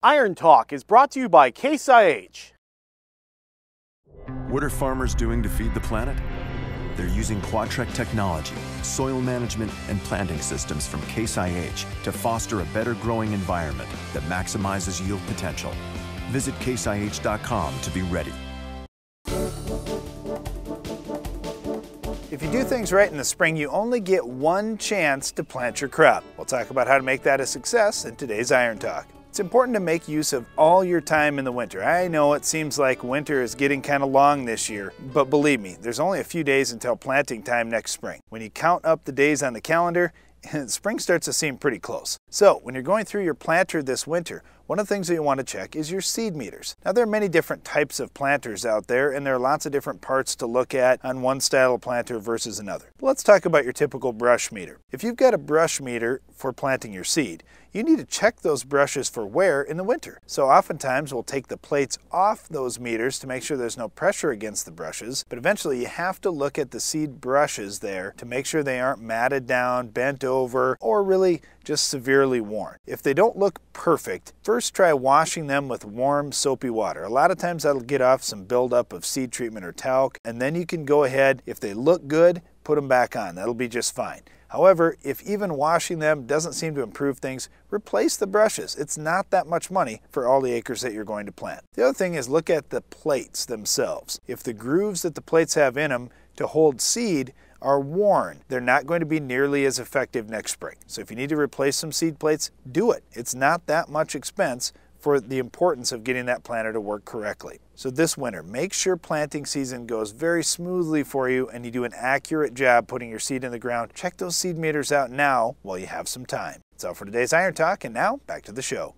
Iron Talk is brought to you by Case IH. What are farmers doing to feed the planet? They're using Quadtrek technology, soil management, and planting systems from Case IH to foster a better growing environment that maximizes yield potential. Visit caseih.com to be ready. If you do things right in the spring, you only get one chance to plant your crop. We'll talk about how to make that a success in today's Iron Talk. It's important to make use of all your time in the winter. I know it seems like winter is getting kind of long this year, but believe me, there's only a few days until planting time next spring. When you count up the days on the calendar, spring starts to seem pretty close. So when you're going through your planter this winter, one of the things that you want to check is your seed meters. Now there are many different types of planters out there, and there are lots of different parts to look at on one style of planter versus another. But let's talk about your typical brush meter. If you've got a brush meter for planting your seed, you need to check those brushes for wear in the winter. So oftentimes we'll take the plates off those meters to make sure there's no pressure against the brushes, but eventually you have to look at the seed brushes there to make sure they aren't matted down, bent over, or really just severely worn. If they don't look perfect, first try washing them with warm soapy water. A lot of times that'll get off some buildup of seed treatment or talc, and then you can go ahead, if they look good, put them back on. That'll be just fine. However, if even washing them doesn't seem to improve things, replace the brushes. It's not that much money for all the acres that you're going to plant. The other thing is look at the plates themselves. If the grooves that the plates have in them to hold seed are worn, they're not going to be nearly as effective next spring. So if you need to replace some seed plates, do it. It's not that much expense for the importance of getting that planter to work correctly. So this winter, make sure planting season goes very smoothly for you and you do an accurate job putting your seed in the ground. Check those seed meters out now while you have some time. That's all for today's Iron Talk, and now back to the show.